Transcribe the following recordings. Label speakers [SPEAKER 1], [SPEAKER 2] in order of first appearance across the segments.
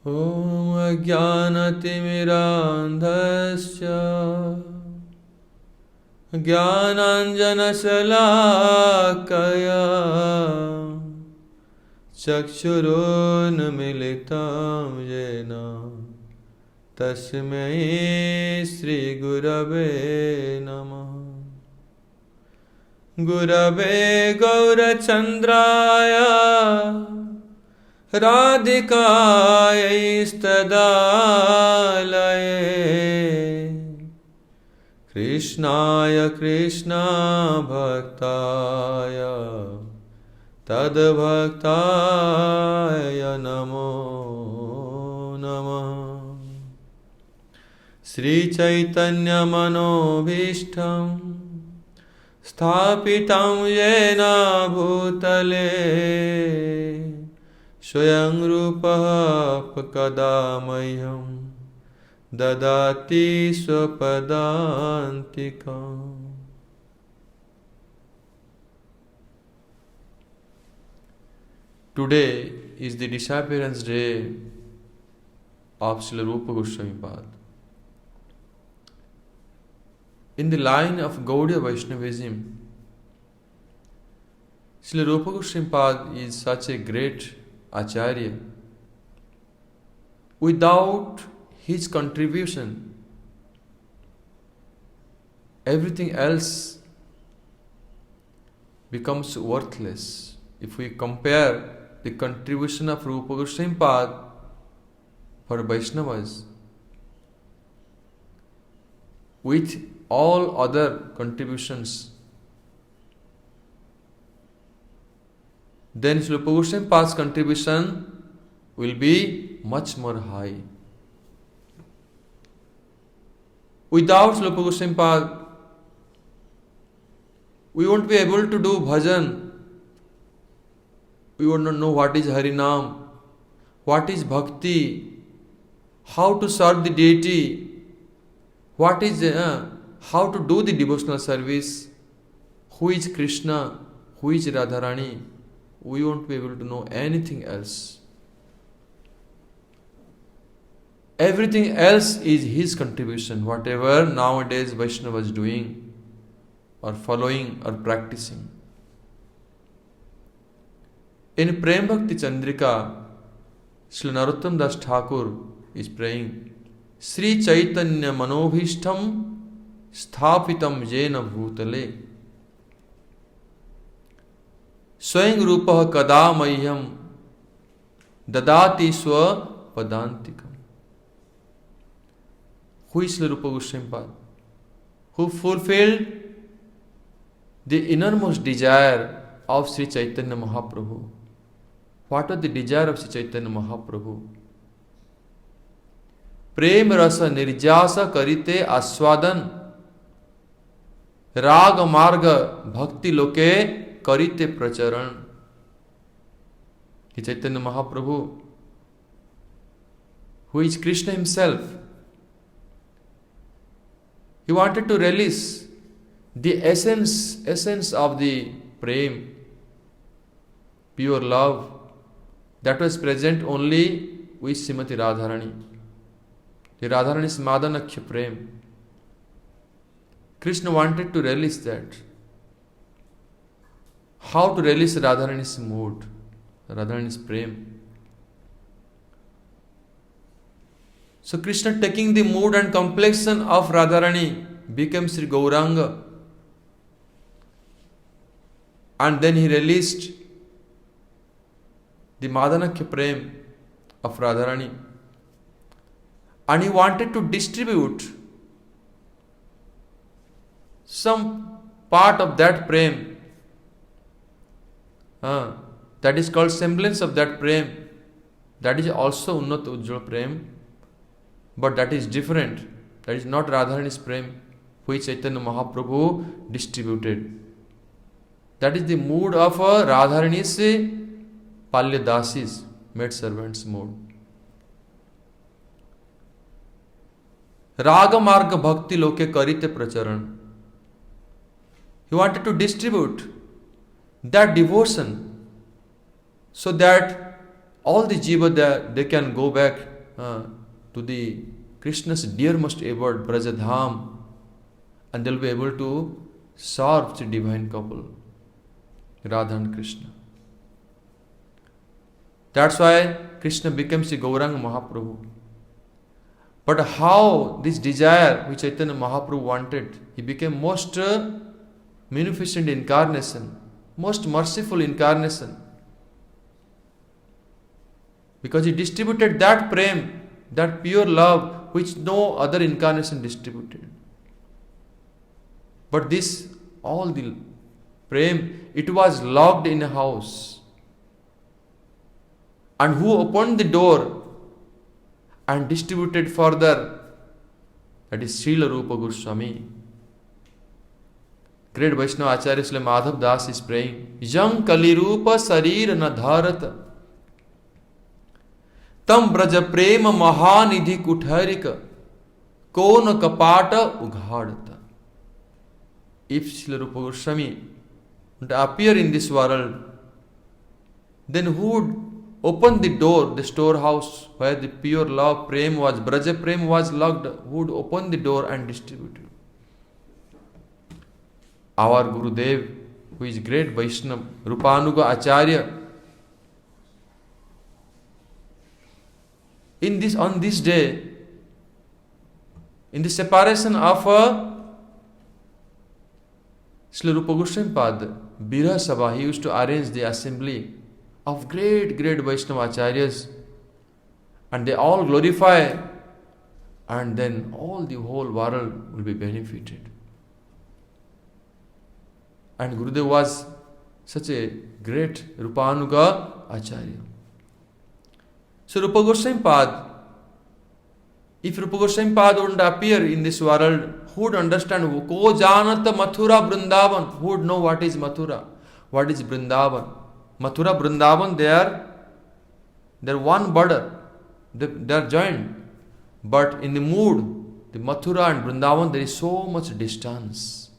[SPEAKER 1] ॐ अज्ञानतिमिरान्धस्य ज्ञानाञ्जनशलाकया चक्षुरुन्मीलितं येन तस्मै श्रीगुरवे नमः। गुरवे गौरचन्द्राय राधिकायैस्तदालये कृष्णाय कृष्णभक्ताय तद्भक्ताय नमो नमः। श्रीचैतन्यमनोभीष्टं स्थापितं येन भूतले स्वयं रूपः कदा मह्यं ददाति स्वपदान्तिकम्। Today is the disappearance day of Srila Rupa Goswami Pad. In the line of Gaudiya Vaishnavism, Srila Rupa Goswami Pad is such a great Acharya. Without his contribution, everything else becomes worthless. If we compare the contribution of Rupa Goswami Pad for Vaishnavas with all other contributions, then Rupa Goswami Pad's contribution will be much more high. Without Rupa Goswami Pad, we won't be able to do bhajan. We would not know what is Harinam, what is Bhakti, how to serve the deity, what is how to do the devotional service, who is Krishna, who is Radharani. We won't be able to know anything else. Everything else is his contribution, whatever nowadays Vaishnava is doing or following or practicing. In Prem Bhakti Chandrika, Srila Narottam Das Thakur is praying, Sri Chaitanya Manobhishtam Sthapitam Jena Bhutale Swayam Rupah Kada Mahyam Dadati Swa Padantikam. Who is Srila Rupa Goswami Pad? Who fulfilled the innermost desire of Sri Chaitanya Mahaprabhu. What was the desire of Sri Chaitanya Mahaprabhu? Prem rasa nirjasa karite aswadan rag marga bhakti loke karite pracharan. Sri Chaitanya Mahaprabhu, who is Krishna himself, he wanted to release the essence of the prem, pure love, that was present only with Srimati Radharani. The Radharani's Madanakhya Prem. Krishna wanted to release that. How to release Radharani's mood, Radharani's Prem? So Krishna, taking the mood and complexion of Radharani, became Sri Gauranga. And then he released the Madanakhya Prem of Radharani. And he wanted to distribute some part of that Prem. That is called semblance of that Prem. That is also Unnat Ujjwal Prem. But that is different. That is not Radharani's Prem, which Chaitanya Mahaprabhu distributed. That is the mood of Radharani's Palya Dasis, maid servants mood. Raga Marga Bhakti Loke Karite Pracharan. He wanted to distribute that devotion so that all the jiva they can go back to the Krishna's dearest abode, Brajadham, and they'll be able to serve the divine couple, Radha and Krishna. That's why Krishna becomes the Gauranga Mahaprabhu. But how this desire which Chaitanya Mahaprabhu wanted, he became most munificent incarnation, most merciful incarnation. Because he distributed that prem, that pure love which no other incarnation distributed. But this, all the prem, it was locked in a house. And who opened the door and distributed further? That is Srila Rupa Goswami. Great Vaishnava Acharya Srila Madhav Das is praying, Yang Kali Rupa Sarir na Dharata Tam Braja Prema Mahanidhi Kutharika Kona Kapata Ughadata. If Srila Rupa Goswami would appear in this world, then who would open the door, the storehouse where the pure love prem was, Braja Prem was locked, who would open the door and distribute it? Our Gurudev, who is great Vaishnava, Rupanuga Acharya, on this day, in the separation of Srila Rupa Goswami Pad, Birha Sabha, he used to arrange the assembly of great Vaishnava Acharyas, and they all glorify, and then all the whole world will be benefited. And Gurudev was such a great Rupanuga Acharya. So Rupa Goswami Pad, if Rupa Goswami Pad wouldn't appear in this world, who would understand? Ko janata Mathura Vrindavan. Who would know what is Mathura? What is Vrindavan? Mathura, Vrindavan, they are one border. They are joined. But in the mood, the Mathura and Vrindavan, there is so much distance.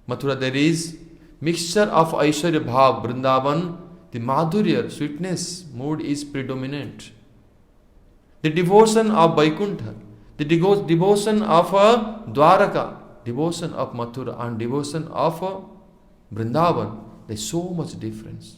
[SPEAKER 1] Mathura, there is mixture of Aishwarya Bhav. Vrindavan, the Madhurya, sweetness, mood is predominant. The devotion of Vaikuntha, the devotion of Dwaraka, devotion of Mathura and devotion of Vrindavan, there is so much difference.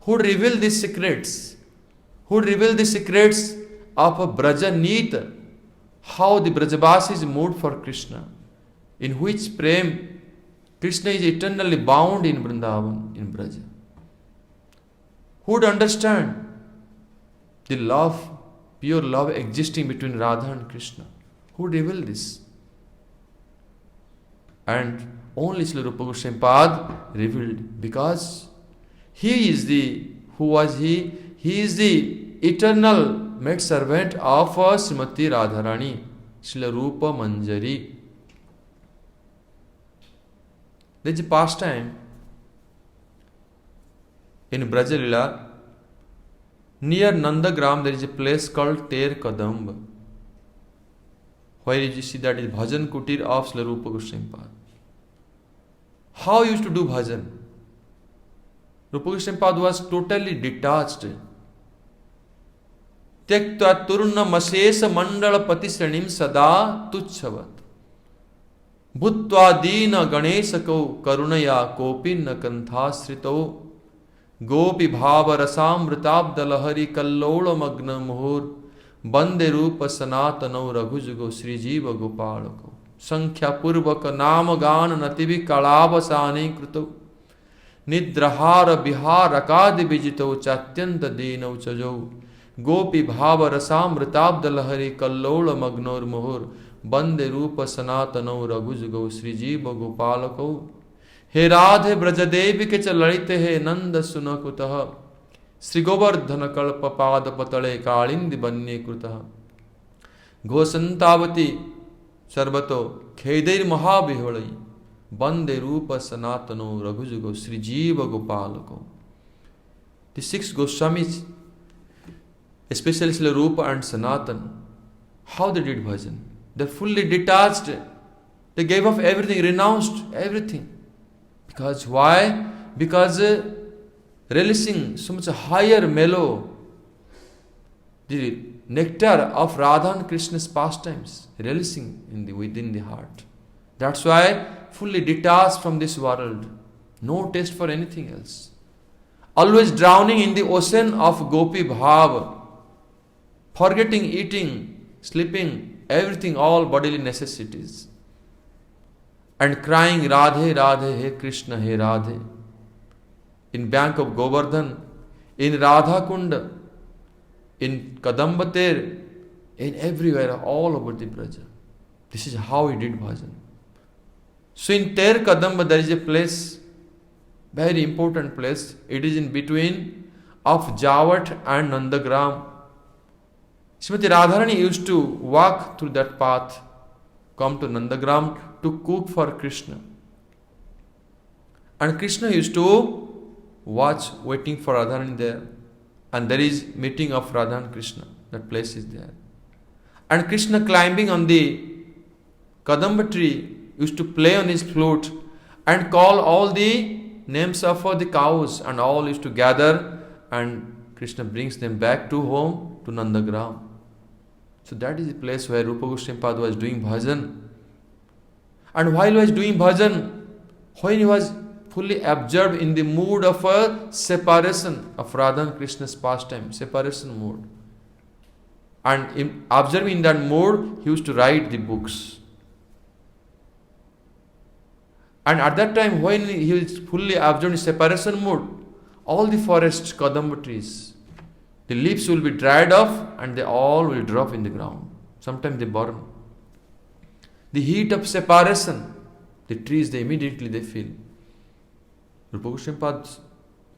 [SPEAKER 1] Who would reveal these secrets? Who would reveal the secrets of Braja Neeta? How the Brajavasis moved for Krishna, in which prem Krishna is eternally bound in Vrindavan, in Braja. Who would understand the love, pure love existing between Radha and Krishna? Who would reveal this? And only Srila Rupa Goswami Pad revealed, because he is the, who was he? He is the eternal maid servant of Srimati Radharani, Srila Rupa Manjari. There is a pastime in Brajalila. Near Nandagram there is a place called Ter Kadamba, where you see that is Bhajan Kutir of Srila Rupa Goswami Pad. How he used to do bhajan? Rupa Goswami Pad was totally detached. Tyaktva turna masesa mandala patisranim sada tuchhavat. Bhutva dina ganesako karunaya kopinna kanthasrito. Gopi bhava rasamritabdalahari kallola magna muhur. Bande rupa sanatano raghujugo srijiva gopalako. Sankhya purvaka nama gana nativi kalabasani kruto. Nidrahara bihar akadi bijito chatyanta dino chajo. Gopi bhava rasamritabdalahari kallola magnor muhur. Bande rupa sanatano raghujugo srijiva gopalako. हे राधे ब्रजदेवी के च ललिते हे नंद सुनकुतः श्री गोवर्धन कल्प पाद पतले कालिंदी बन्ये कृतः घोसंतावती सर्वतो खेदैर महाविहोलई बंदे रूप सनातनो रघुजुगो श्री जीव गोपालको. The 6 Goswamis, especially Srila Rupa and Sanatan, how they did bhajan? They fully detached. They gave up everything, renounced everything. Because why? Because relishing so much higher mellow, the nectar of Radha and Krishna's pastimes, relishing within the heart. That's why fully detached from this world, no taste for anything else. Always drowning in the ocean of Gopi Bhav, forgetting eating, sleeping, everything, all bodily necessities. And crying Radhe Radhe, He Krishna, He Radhe. In bank of Govardhan, in Radha Kunda, in Kadambater, in everywhere, all over the Braja. This is how he did bhajan. So in Ter Kadamba there is a place, very important place. It is in between of Javat and Nandagram. Srimati Radharani used to walk through that path, come to Nandagram to cook for Krishna. And Krishna used to watch, waiting for Radharani there. And there is meeting of Radha and Krishna. That place is there. And Krishna climbing on the Kadamba tree used to play on his flute and call all the names of the cows, and all used to gather, and Krishna brings them back to home, to Nandagram. So that is the place where Rupa Goswami Pad was doing bhajan. And while he was doing bhajan, when he was fully absorbed in the mood of a separation of Radha and Krishna's pastime, separation mood. And in observing that mood, he used to write the books. And at that time, when he was fully absorbed in separation mood, all the forests, Kadamba trees, the leaves will be dried off and they all will drop in the ground. Sometimes they burn. The heat of separation, the trees, they immediately feel. Rupa Goswami Pad,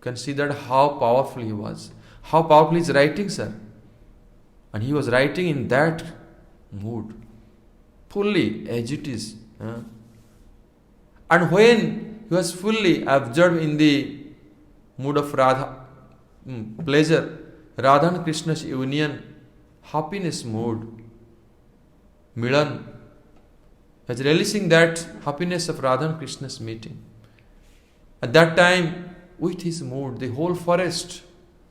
[SPEAKER 1] can see that how powerful he was. How powerful his writings are. And he was writing in that mood. Fully as it is. And when he was fully absorbed in the mood of Radha, pleasure, Radha and Krishna's union, happiness mood, Milan, was relishing that happiness of Radha and Krishna's meeting. At that time, with his mood, the whole forest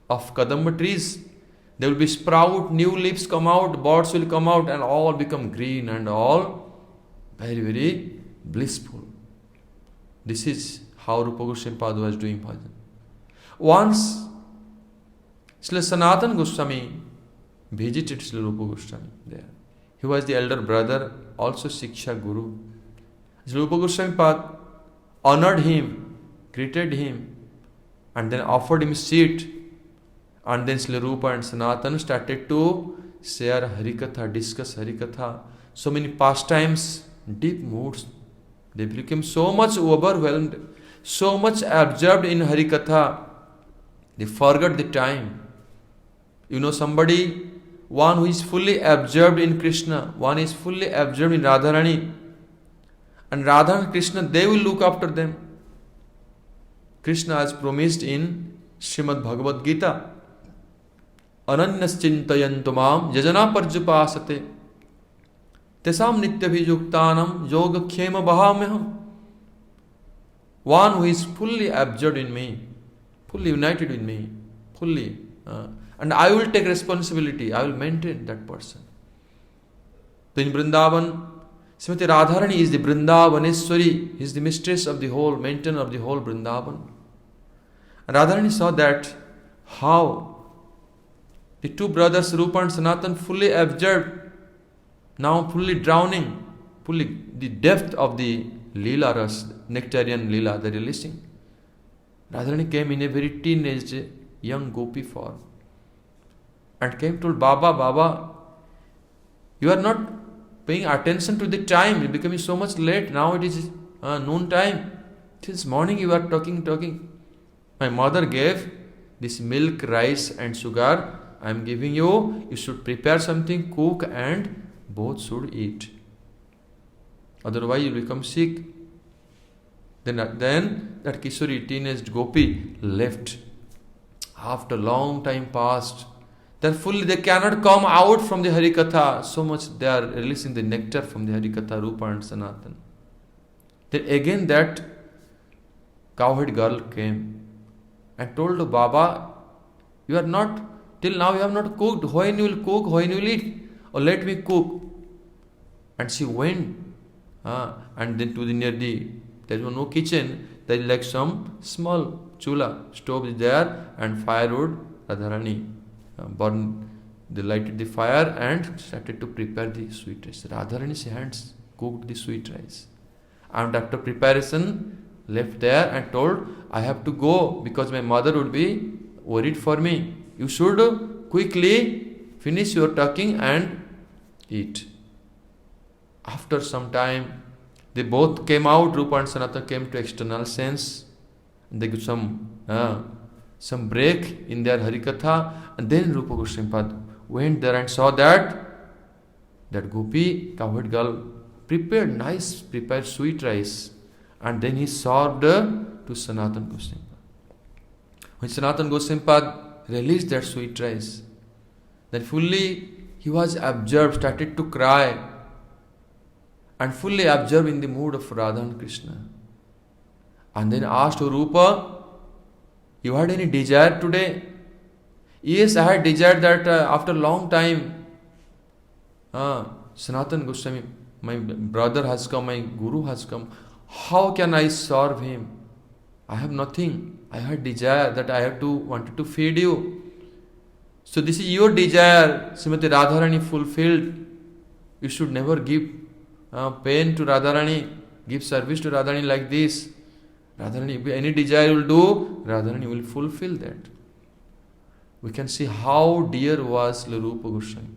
[SPEAKER 1] of Kadamba trees, there will be sprout, new leaves come out, birds will come out, and all become green and all very, very blissful. This is how Rupa Goswami Pad was doing bhajan. Once, Srila Sanatana Goswami visited Srila Rupa Goswami there. He was the elder brother, also Shiksha Guru. Srila Rupa Goswami Pad honored him, greeted him, and then offered him a seat. And then Srila Rupa and Sanatana started to share Harikatha, discuss Harikatha. So many pastimes, deep moods. They became so much overwhelmed, so much absorbed in Harikatha, they forgot the time. You know, somebody, one who is fully absorbed in Krishna, one is fully absorbed in Radharani, and Radha and Krishna, they will look after them. Krishna has promised in Srimad Bhagavad Gita, Ananyas chintayantu mam yajana parjupasate tesam nityabhijuktanam yoga khyema bahameham. One who is fully absorbed in me, fully united with me, fully, and I will take responsibility, I will maintain that person. So in Vrindavan, Srimati Radharani is the Vrindavaneshwari, is the mistress of the whole, maintainer of the whole Vrindavan. And Radharani saw that how the two brothers Rupa and Sanatan fully absorbed, now fully drowning, fully the depth of the Leela Ras, nectarian Leela, the releasing. Radharani came in a very teenage young gopi form and came to Baba, Baba, you are not paying attention to the time, it is becoming so much late, now it is noon time. Since morning you are talking. My mother gave this milk, rice and sugar, I am giving you, you should prepare something, cook, and both should eat. Otherwise you will become sick. Then that Kishori, teenage gopi, left. After long time passed, they cannot come out from the Harikatha. So much they are releasing the nectar from the Harikatha, Rupa and Sanatan. Then again that cowherd girl came and told Baba, you are not Till now you have not cooked. When you will cook, when you will eat? Or let me cook. And she went. And then to the near the, there was no kitchen. There is like some small chula, stove is there, and firewood. Radharani burned, they lighted the fire and started to prepare the sweet rice. Radharani's hands cooked the sweet rice. And after preparation, left there and told, I have to go because my mother would be worried for me. You should quickly finish your talking and eat. After some time, they both came out. Rupa and Sanatana came to external sense. And they got some break in their Harikatha. And then Rupa Goswami Pad went there and saw that Gopi, cowherd girl, prepared sweet rice. And then he served to Sanatana Goswami Pad. When Sanatana Goswami Pad released that sweet rice, then fully he was absorbed, started to cry, and fully absorbed in the mood of Radha and Krishna. And then asked Rupa, you had any desire today? Yes, I had desired that after a long time, Sanatana Goswami, my brother has come, my guru has come. How can I serve him? I have nothing. I had desire that I wanted to feed you. So this is your desire, Srimati Radharani fulfilled. You should never give pain to Radharani, give service to Radharani like this. Radharani, if any desire you will do, Radharani will fulfill that. We can see how dear was Rupa Goswami.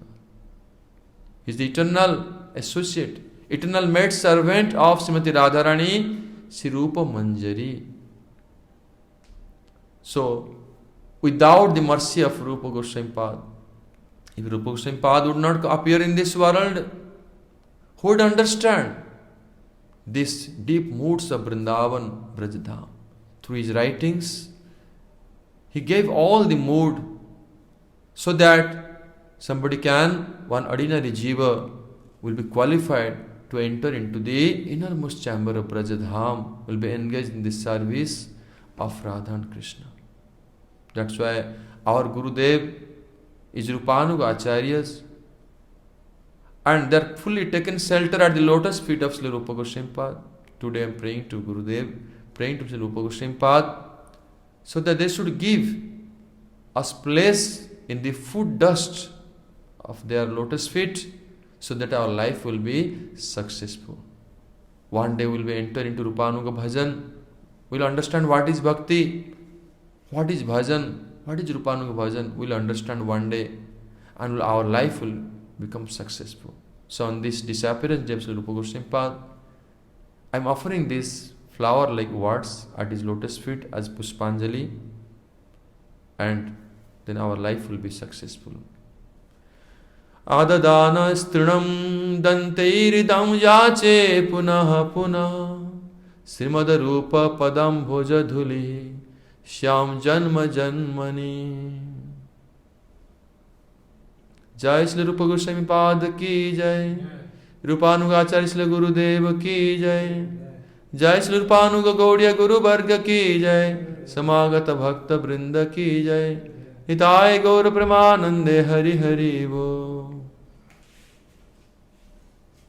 [SPEAKER 1] He is the eternal associate, eternal maid servant of Srimati Radharani, Sri Rupa Manjari. So, without the mercy of Rupa Goswami Pad, if Rupa Goswami Pad would not appear in this world, who would understand these deep moods of Vrindavan, Brajdham? Through his writings, he gave all the mood so that one ordinary jiva will be qualified to enter into the innermost chamber of Brajdham, will be engaged in the service of Radha and Krishna. That's why our Gurudev is Rupanuga Acharyas, and they are fully taken shelter at the lotus feet of Sri Rupa Goswami Pad. Today I am praying to Gurudev, praying to Sri Rupa Goswami Pad, so that they should give us place in the foot dust of their lotus feet, so that our life will be successful. One day we will enter into Rupanuga Bhajan. We will understand what is Bhakti, what is Bhajan, what is Rupanuga Bhajan. We will understand one day, and our life will become successful. So on this disappearance day of Sri Rupa Goswami Pad, I am offering this flower like words at his lotus feet as Puspanjali, and then our life will be successful. Adadana strinam danteiridam yache punah punah Srimad Rupa padam bhoja dhuli Shyam janma janmani. Jai Sri Rupa Goswami Pad ki jai. Rupanugacharya Sri Gurudev ki jai. Jai Sri Rupanuga Gaudiya Guru Varga ki jai. Samagata Bhakta Brinda ki jai. Hitai Gaur Premanande Hari Hari Bo.